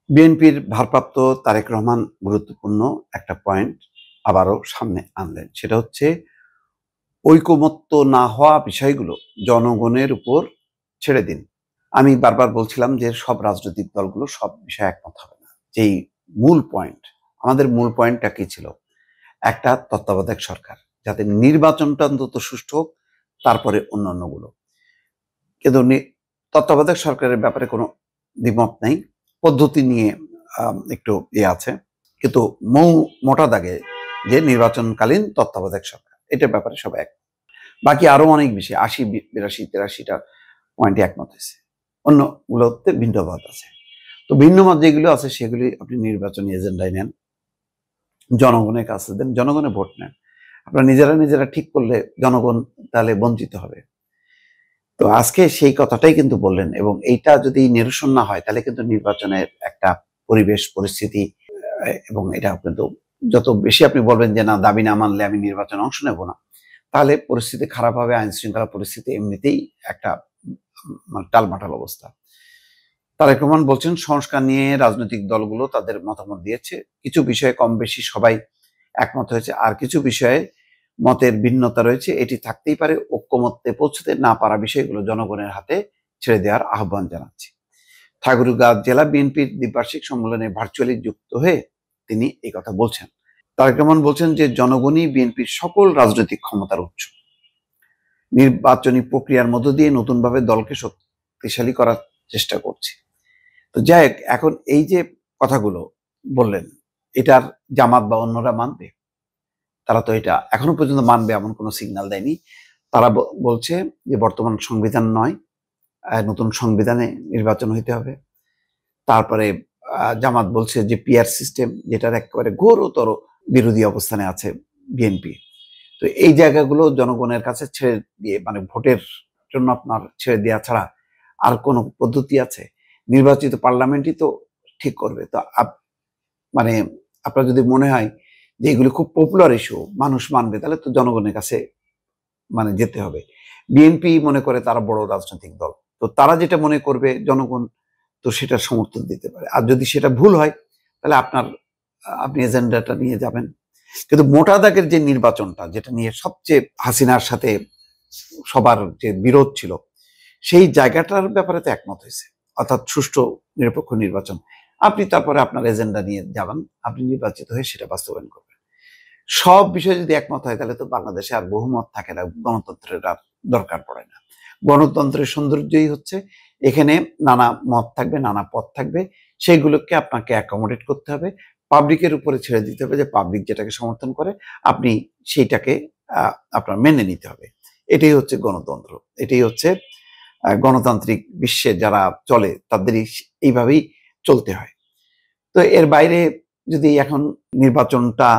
বিএনপির ভারপ্রাপ্ত তারেক রহমান গুরুত্বপূর্ণ একটা পয়েন্ট আবারও সামনে আনলেন। সেটা হচ্ছে ঐকমত্য না হওয়া বিষয়গুলো জনগণের উপর ছেড়ে দিন। আমি বারবার বলছিলাম যে সব রাজনৈতিক দলগুলো সব বিষয়ে একমত হবে না। যেই মূল পয়েন্ট, আমাদের মূল পয়েন্টটা কি ছিল? একটা তত্ত্বাবধায়ক সরকার, যাতে নির্বাচনটা অন্তত সুষ্ঠু হোক, তারপরে অন্যান্যগুলো। কিন্তু তত্ত্বাবধায়ক সরকারের ব্যাপারে কোনো দ্বিমত নেই। পদ্ধতি নিয়ে একটু আছে, কিন্তু মোটা দাগে যে নির্বাচনকালীন তত্ত্বাবধায়ক সরকার, এটার ব্যাপারে সবাই এক। বাকি আরো অনেক বেশি ৮০, ৮২, ৮৩টা পয়েন্টে একমত হয়েছে। অন্যগুলোতে ভিন্ন মত আছে। তো ভিন্ন মত যেগুলো আছে সেগুলি আপনি নির্বাচনী এজেন্ডায় নেন, জনগণের কাছে দেন, জনগণের ভোট নেন। আপনারা নিজেরা ঠিক করলে জনগণ তাহলে বঞ্চিত হবে। তো আজকে সেই কথাটাই কিন্তু বললেন, এবং এইটা যদি নিরসন না হয় তাহলে কিন্তু নির্বাচনের একটা পরিবেশ পরিস্থিতি, এবং এটা কিন্তু যত বেশি আপনি বলবেন যে না, দাবি না মানলে আমি নির্বাচনে অংশ নেব না, তাহলে পরিস্থিতি খারাপ হবে। আইন শৃঙ্খলা পরিস্থিতি এমনিতেই একটা টালমাটাল অবস্থা। তারেক রহমান বলছেন সংস্কার নিয়ে রাজনৈতিক দলগুলো তাদের মতামত দিয়েছে, কিছু বিষয়ে কম বেশি সবাই একমত হয়েছে, আর কিছু বিষয়ে মতের ভিন্নতা রয়েছে। এটি থাকতেই পারে। ঐক্যমত্যে পৌঁছতে না পারা বিষয়গুলো জনগণের হাতে ছেড়ে দেওয়ার আহ্বান জানাচ্ছি। ঠাকুরগাঁও জেলা বিএনপির দ্বিবার্ষিক সম্মেলনে ভার্চুয়ালি যুক্ত হয়ে তিনি এই কথা বলছেন। তারেক রহমান বলছেন যে জনগণই বিএনপির সকল রাজনৈতিক ক্ষমতার উৎস। নির্বাচনী প্রক্রিয়ার মধ্য দিয়ে নতুনভাবে দলকে শক্তিশালী করার চেষ্টা করছে। তো যাই হোক, এখন এই যে কথাগুলো বললেন, এটার জামাত বা অন্যরা মানবে? তারা তো এটা এখনো পর্যন্ত মানবে এমন কোনো সিগন্যাল দেয়নি। তারা বলছে যে বর্তমান সংবিধান নয়, নতুন সংবিধানে নির্বাচন হইতে হবে। তারপরে জামাত বলছে যে পিআর সিস্টেম, যেটার একেবারে ঘোরতর বিরোধী অবস্থানে আছে বিএনপি। তো এই জায়গাগুলো জনগণের কাছে ছেড়ে দিয়ে, মানে ভোটের জন্য আপনার ছেড়ে দেওয়া ছাড়া আর কোনো পদ্ধতি আছে? নির্বাচিত পার্লামেন্টই তো ঠিক করবে। তো মানে আপনার যদি মনে হয় যে এগুলি খুব পপুলার ইস্যু, মানুষ মানবে, তাহলে তো জনগণের কাছে মানে যেতে হবে। বিএনপি মনে করে তারা বড় রাজনৈতিক দল, তো তারা যেটা মনে করবে জনগণ তো সেটা সমর্থন দিতে পারে। আর যদি সেটা ভুল হয় তাহলে আপনি এজেন্ডাটা নিয়ে যাবেন। কিন্তু মোটা দাগের যে নির্বাচনটা, যেটা নিয়ে সবচেয়ে হাসিনার সাথে সবার যে বিরোধ ছিল, সেই জায়গাটার ব্যাপারে তো একমত হয়েছে, অর্থাৎ সুষ্ঠু নিরপেক্ষ নির্বাচন। আপনি তারপরে আপনার এজেন্ডা নিয়ে যাবেন, আপনি নির্বাচিত হয়ে সেটা বাস্তবায়ন করবেন। সব বিষয়ে যদি একমত হয় তাহলে তো বাংলাদেশে আর বহুমত থাকে না, গণতন্ত্রের আর দরকার পড়ে না। গণতন্ত্রের সৌন্দর্যই হচ্ছে এখানে নানা মত থাকবে, নানা পথ থাকবে, সেইগুলোকে আপনাকে অ্যাকোমোডেট করতে হবে, পাবলিকের উপরে ছেড়ে দিতে হবে যে পাবলিক যেটাকে সমর্থন করে আপনি সেইটাকে আপনার মেনে নিতে হবে। এটাই হচ্ছে গণতন্ত্র, এটাই হচ্ছে গণতান্ত্রিক বিশ্বে যারা চলে তাদেরই এইভাবেই চলতে হয়। তো এর বাইরে যদি এখন নির্বাচনটা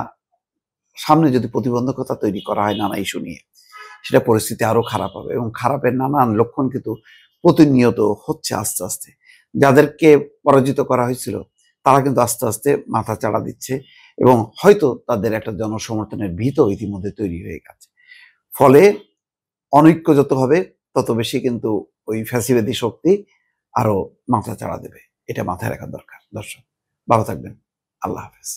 সামনে যদি প্রতিবন্ধকতা তৈরি করা হয় নানা ইস্যু নিয়ে, সেটা পরিস্থিতি আরো খারাপ হবে, এবং খারাপের নানান লক্ষণ কিন্তু প্রতিনিয়ত হচ্ছে আস্তে আস্তে। যাদেরকে পরাজিত করা হয়েছিল তারা কিন্তু আস্তে আস্তে মাথা চাড়া দিচ্ছে, এবং হয়তো তাদের একটা জনসমর্থনের ভিতও ইতিমধ্যে তৈরি হয়ে গেছে। ফলে অনৈক্য যত হবে তত বেশি কিন্তু ওই ফ্যাসিবাদী শক্তি আরো মাথা চাড়া দেবে। এটা মাথায় রাখা দরকার। দর্শক ভালো থাকবেন। আল্লাহ হাফেজ।